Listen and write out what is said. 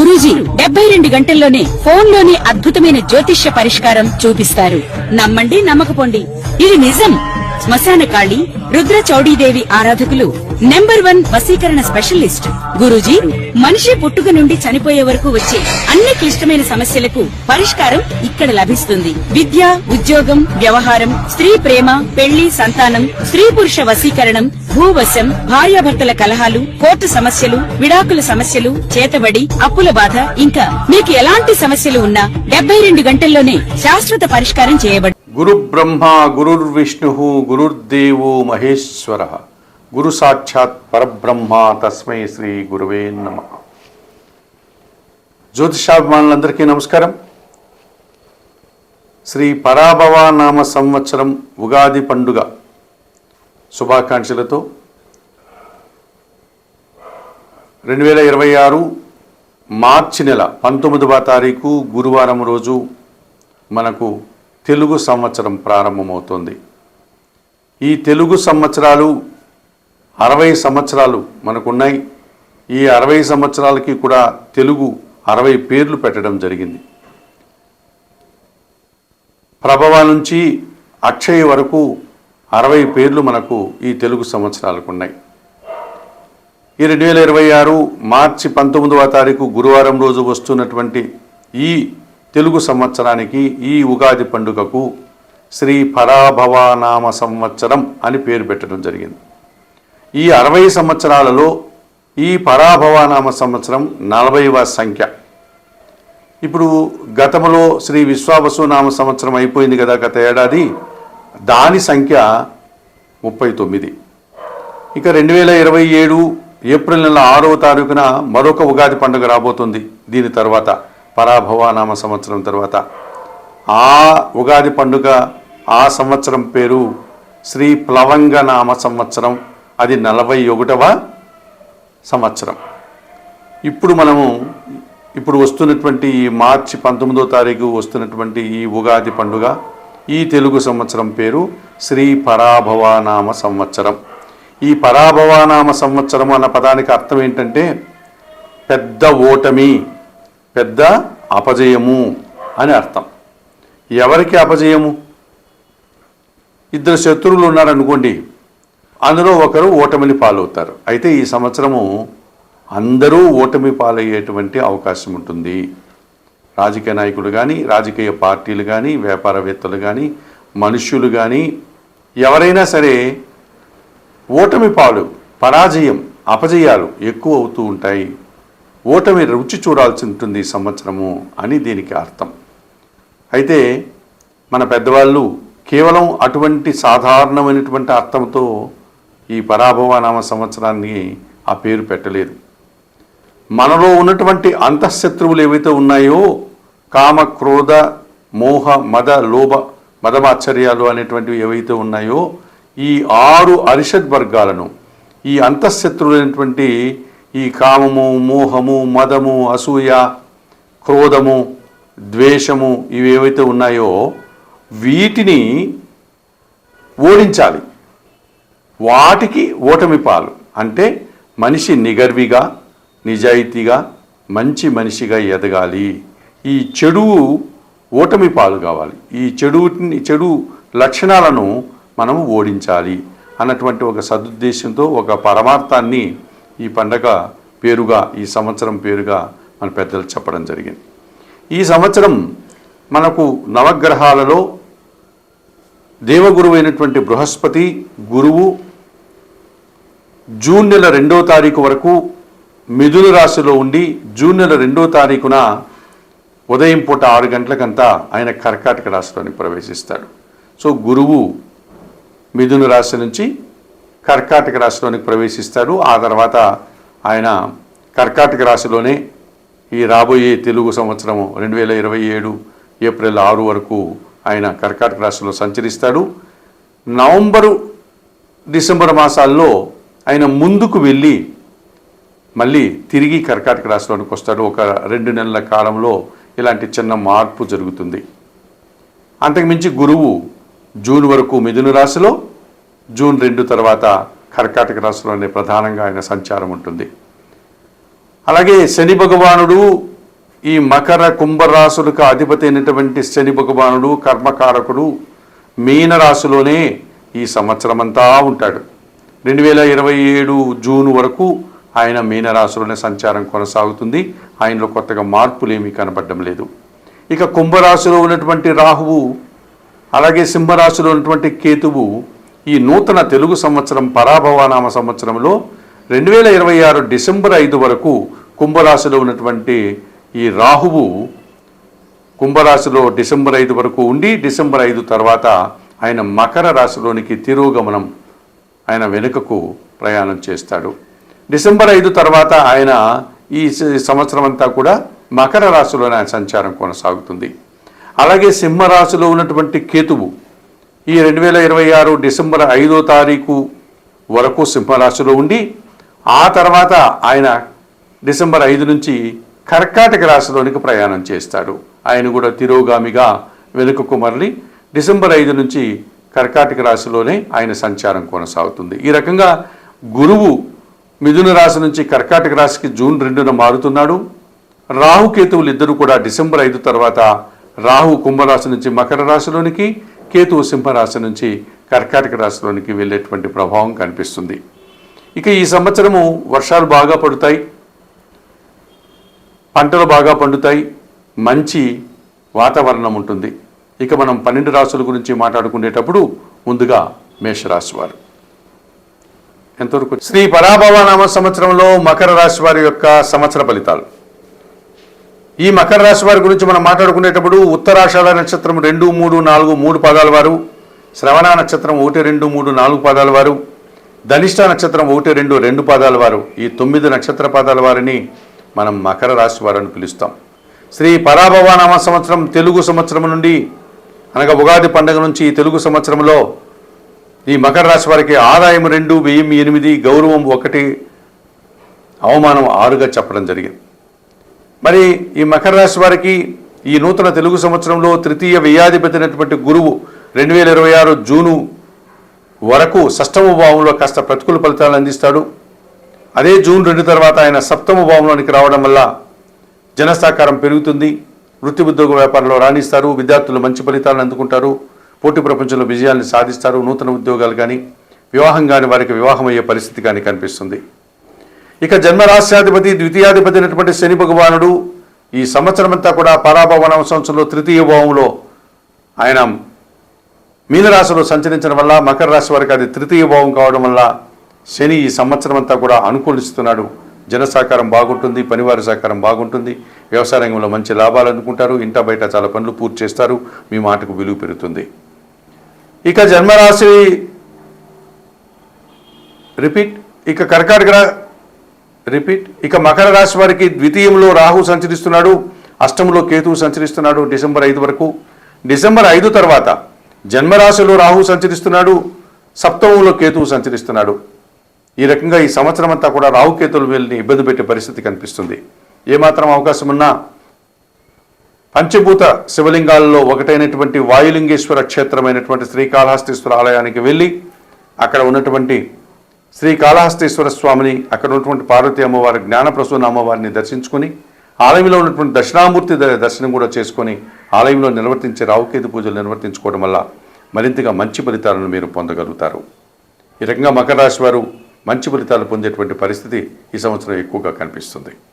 గురూజీ 72 గంటల్లోనే ఫోన్ లోనే అద్భుతమైన జ్యోతిష్య పరిష్కారం చూపిస్తారు. నమ్మండి, నమ్మకపోండి, ఇది నిజం. శ్మశాన కాళి రుద్ర చౌడీదేవి ఆరాధకులు నంబర్ 1 వశీకరణ స్పెషలిస్ట్ గురూజీ. మనిషి పుట్టుక నుండి చనిపోయే వరకు వచ్చే అన్ని క్లిష్టమైన సమస్యలకు పరిష్కారం ఇక్కడ లభిస్తుంది. విద్య, ఉద్యోగం, వ్యవహారం, స్త్రీ ప్రేమ, పెళ్లి, సంతానం, స్త్రీ పురుష వశీకరణం, భూవశం, భార్యాభర్తల కలహాలు, కోర్టు సమస్యలు, విడాకుల సమస్యలు, చేతబడి, అప్పుల బాధ, ఇంకా మీకు ఎలాంటి సమస్యలు ఉన్నా 72 గంటల్లోనే శాశ్వత పరిష్కారం చేయబడి. గురు బ్రహ్మ గురుర్విష్ణు గురుర్దేవో మహేశ్వర గురు సాక్షాత్ పరబ్రహ్మ తస్మై శ్రీ గురువే నమః. జ్యోతిషాభిమానులందరికీ నమస్కారం. శ్రీ పరాభవ నామ సంవత్సరం ఉగాది పండుగ శుభాకాంక్షలతో 2026 మార్చి నెల 19వ తారీఖు గురువారం రోజు మనకు తెలుగు సంవత్సరం ప్రారంభమవుతోంది. ఈ తెలుగు సంవత్సరాలు 60 సంవత్సరాలు మనకున్నాయి. ఈ 60 సంవత్సరాలకి కూడా తెలుగు 60 పేర్లు పెట్టడం జరిగింది. ప్రభవ నుంచి అక్షయ వరకు 60 పేర్లు మనకు ఈ తెలుగు సంవత్సరాలకు ఉన్నాయి. ఈ 2026 మార్చి 19వ తారీఖు గురువారం రోజు వస్తున్నటువంటి ఈ తెలుగు సంవత్సరానికి, ఈ ఉగాది పండుగకు శ్రీ పరాభవ నామ సంవత్సరం అని పేరు పెట్టడం జరిగింది. ఈ 60 సంవత్సరాలలో ఈ పరాభవ నామ సంవత్సరం 40వ సంఖ్య. ఇప్పుడు గతంలో శ్రీ విశ్వావసు నామ సంవత్సరం అయిపోయింది కదా గత ఏడాది, దాని సంఖ్య 39. ఇక 2027 ఏప్రిల్ నెల 6వ తారీఖున మరొక ఉగాది పండుగ రాబోతుంది. దీని తర్వాత పరాభవ నామ సంవత్సరం తర్వాత ఆ ఉగాది పండుగ, ఆ సంవత్సరం పేరు శ్రీ ప్లవంగ నామ సంవత్సరం. అది 41వ సంవత్సరం. ఇప్పుడు వస్తున్నటువంటి ఈ మార్చి 19వ తారీఖు వస్తున్నటువంటి ఈ ఉగాది పండుగ, ఈ తెలుగు సంవత్సరం పేరు శ్రీ పరాభవ నామ సంవత్సరం. ఈ పరాభవ నామ సంవత్సరం అన్న పదానికి అర్థం ఏంటంటే పెద్ద ఓటమి, పెద్ద అపజయము అని అర్థం. ఎవరికి అపజయము? ఇద్దరు శత్రువులు ఉన్నారనుకోండి, అందులో ఒకరు ఓటమిని పాలవుతారు. అయితే ఈ సంవత్సరము అందరూ ఓటమి పాలయ్యేటువంటి అవకాశం ఉంటుంది. రాజకీయ నాయకులు కానీ, రాజకీయ పార్టీలు కానీ, వ్యాపారవేత్తలు కానీ, మనుష్యులు కానీ, ఎవరైనా సరే ఓటమి పాలు, పరాజయం, అపజయాలు ఎక్కువ అవుతూ ఉంటాయి. ఓటమి రుచి చూడాల్సి ఉంటుంది ఈ సంవత్సరము అని దీనికి అర్థం. అయితే మన పెద్దవాళ్ళు కేవలం అటువంటి సాధారణమైనటువంటి అర్థంతో ఈ పరాభవ నామ సంవత్సరాన్ని ఆ పేరు పెట్టలేదు. మనలో ఉన్నటువంటి అంతఃశత్రువులు ఏవైతే ఉన్నాయో, కామ, క్రోధ, మోహ, మద, లోభ, మదమాశ్చర్యాలు అనేటువంటివి ఏవైతే ఉన్నాయో, ఈ 6 అరిషడ్ వర్గాలను, ఈ అంతఃశత్రువులైనటువంటి ఈ కామము, మోహము, మదము, అసూయ, క్రోధము, ద్వేషము, ఇవి ఏవైతే ఉన్నాయో వీటిని ఓడించాలి. వాటికి ఓటమి పాలు. అంటే మనిషి నిగర్విగా, నిజాయితీగా, మంచి మనిషిగా ఎదగాలి. ఈ చెడు ఓటమి పాలు కావాలి. ఈ చెడు లక్షణాలను మనం ఓడించాలి అన్నటువంటి ఒక సదుద్దేశంతో, ఒక పరమార్థాన్ని ఈ పండగ పేరుగా, ఈ సంవత్సరం పేరుగా మన పెద్దలు చెప్పడం జరిగింది. ఈ సంవత్సరం మనకు నవగ్రహాలలో దేవగురువు అయినటువంటి బృహస్పతి గురువు జూన్ నెల 2వ తారీఖు వరకు మిథున రాశిలో ఉండి, జూన్ నెల 2వ తారీఖున ఉదయం పూట 6 గంటలకంతా ఆయన కర్కాటక రాశిలోనికి ప్రవేశిస్తాడు. సో గురువు మిథున రాశి నుంచి కర్కాటక రాశిలోనికి ప్రవేశిస్తాడు. ఆ తర్వాత ఆయన కర్కాటక రాశిలోనే ఈ రాబోయే తెలుగు సంవత్సరం 2027 ఏప్రిల్ 6 వరకు ఆయన కర్కాటక రాశిలో సంచరిస్తాడు. నవంబరు, డిసెంబర్ మాసాల్లో ఆయన ముందుకు వెళ్ళి మళ్ళీ తిరిగి కర్కాటక రాశిలోనికి వస్తాడు. ఒక 2 నెలల కాలంలో ఇలాంటి చిన్న మార్పు జరుగుతుంది. అంతకుమించి గురువు జూన్ వరకు మిథున రాశిలో, జూన్ 2 తర్వాత కర్కాటక రాశిలోనే ప్రధానంగా ఆయన సంచారం ఉంటుంది. అలాగే శని భగవానుడు ఈ మకర కుంభరాశులకు అధిపతి అయినటువంటి శని భగవానుడు కర్మకారకుడు మీనరాశిలోనే ఈ సంవత్సరం అంతా ఉంటాడు. 2027 జూన్ వరకు ఆయన మీనరాశిలోనే సంచారం కొనసాగుతుంది. ఆయనలో కొత్తగా మార్పులు ఏమీ కనపడడం లేదు. ఇక కుంభరాశిలో ఉన్నటువంటి రాహువు, అలాగే సింహరాశిలో ఉన్నటువంటి కేతువు ఈ నూతన తెలుగు సంవత్సరం పరాభవనామ సంవత్సరంలో 2026 డిసెంబర్ 5 వరకు కుంభరాశిలో ఉన్నటువంటి ఈ రాహువు కుంభరాశిలో డిసెంబర్ 5 వరకు ఉండి డిసెంబర్ 5 తర్వాత ఆయన మకర రాశిలోనికి తిరోగమనం, ఆయన వెనుకకు ప్రయాణం చేస్తాడు. డిసెంబర్ 5 తర్వాత ఆయన ఈ సంవత్సరం అంతా కూడా మకర రాశిలోనే ఆయన సంచారం కొనసాగుతుంది. అలాగే సింహరాశిలో ఉన్నటువంటి కేతువు ఈ 2026 డిసెంబర్ 5వ తారీఖు వరకు సింహరాశిలో ఉండి ఆ తర్వాత ఆయన డిసెంబర్ 5 నుంచి కర్కాటక రాశిలోనికి ప్రయాణం చేస్తాడు. ఆయన కూడా తిరోగామిగా వెనుకకు మరలి డిసెంబర్ 5 నుంచి కర్కాటక రాశిలోనే ఆయన సంచారం కొనసాగుతుంది. ఈ రకంగా గురువు మిథున రాశి నుంచి కర్కాటక రాశికి జూన్ 2న మారుతున్నాడు. రాహుకేతువులు ఇద్దరు కూడా డిసెంబర్ 5 తర్వాత రాహు కుంభరాశి నుంచి మకర రాశిలోనికి, కేతువు సింహరాశి నుంచి కర్కాటక రాశిలోనికి వెళ్ళేటువంటి ప్రభావం కనిపిస్తుంది. ఇక ఈ సంవత్సరము వర్షాలు బాగా పడుతాయి, పంటలు బాగా పండుతాయి, మంచి వాతావరణం ఉంటుంది. ఇక మనం 12 రాశుల గురించి మాట్లాడుకునేటప్పుడు ముందుగా మేషరాశి వారు. ఎంతవరకు శ్రీ పరాభవనామ సంవత్సరంలో మకర రాశి వారి యొక్క సంవత్సర ఫలితాలు. ఈ మకర రాశి వారి గురించి మనం మాట్లాడుకునేటప్పుడు ఉత్తరాషాఢ నక్షత్రం 2, 3, 4 3 పాదాల వారు, శ్రవణ నక్షత్రం 1, 2, 3, 4 పాదాల వారు, ధనిష్ట నక్షత్రం 1, 2, 2 పాదాల వారు, ఈ 9 నక్షత్ర పాదాల వారిని మనం మకర రాశి వారని పిలుస్తాం. శ్రీ పరాభవనామ సంవత్సరం తెలుగు సంవత్సరం నుండి అనగా ఉగాది పండుగ నుంచి ఈ తెలుగు సంవత్సరంలో ఈ మకర రాశి వారికి ఆదాయం 2, వ్యయం 8, గౌరవం 1, అవమానం 6గా చెప్పడం జరిగింది. మరి ఈ మకర రాశి వారికి ఈ నూతన తెలుగు సంవత్సరంలో తృతీయ వ్యయాధిపతి అయినటువంటి గురువు 2026 జూను వరకు షష్టమ భావంలో కాస్త ప్రతికూల ఫలితాలను అందిస్తాడు. అదే జూన్ 2 తర్వాత ఆయన సప్తమ భావంలోనికి రావడం వల్ల జనసహకారం పెరుగుతుంది. వృత్తి ఉద్యోగ వ్యాపారంలో రాణిస్తారు. విద్యార్థులు మంచి ఫలితాలను అందుకుంటారు. పోటీ ప్రపంచంలో విజయాన్ని సాధిస్తారు. నూతన ఉద్యోగాలు కానీ వివాహం కానీ వారికి వివాహం అయ్యే పరిస్థితి కానీ కనిపిస్తుంది. ఇక జన్మరాశ్యాధిపతి ద్వితీయాధిపతి అయినటువంటి శని భగవానుడు ఈ సంవత్సరం అంతా కూడా పరాభవనామ సంవత్సరంలో తృతీయ భావంలో ఆయన మీనరాశిలో సంచరించడం వల్ల మకర రాశి వారికి అది తృతీయ భావం కావడం వల్ల శని ఈ సంవత్సరం అంతా కూడా అనుకూలిస్తున్నాడు. జన సహకారం బాగుంటుంది, పనివారి సహకారం బాగుంటుంది, వ్యవసాయ రంగంలో మంచి లాభాలు అందుకుంటారు, ఇంట బయట చాలా పనులు పూర్తి చేస్తారు, మీ మాటకు విలువ పెరుగుతుంది. ఇక జన్మరాశి ఇక మకర రాశి వారికి ద్వితీయంలో రాహు సంచరిస్తున్నాడు, అష్టంలో కేతువు సంచరిస్తున్నాడు డిసెంబర్ 5 వరకు. డిసెంబర్ 5 తర్వాత జన్మరాశిలో రాహు సంచరిస్తున్నాడు, సప్తమంలో కేతువు సంచరిస్తున్నాడు. ఈ రకంగా ఈ సంవత్సరం అంతా కూడా రాహుకేతువులు వీళ్ళని ఇబ్బంది పెట్టే పరిస్థితి కనిపిస్తుంది. ఏమాత్రం అవకాశం ఉన్నా పంచభూత శివలింగాలలో ఒకటైనటువంటి వాయులింగేశ్వర క్షేత్రమైనటువంటి శ్రీకాళహస్తీశ్వర ఆలయానికి వెళ్ళి అక్కడ ఉన్నటువంటి శ్రీకాళహస్తీశ్వర స్వామిని, అక్కడ ఉన్నటువంటి పార్వతీ అమ్మవారి జ్ఞానప్రసూన అమ్మవారిని దర్శించుకొని ఆలయంలో ఉన్నటువంటి దక్షిణామూర్తి దర్శనం కూడా చేసుకొని ఆలయంలో నిర్వర్తించే రాహుకేతు పూజలు నిర్వర్తించుకోవడం వల్ల మరింతగా మంచి ఫలితాలను మీరు పొందగలుగుతారు. ఈ రకంగా మకర రాశి వారు మంచి ఫలితాలు పొందేటువంటి పరిస్థితి ఈ సంవత్సరం ఎక్కువగా కనిపిస్తుంది.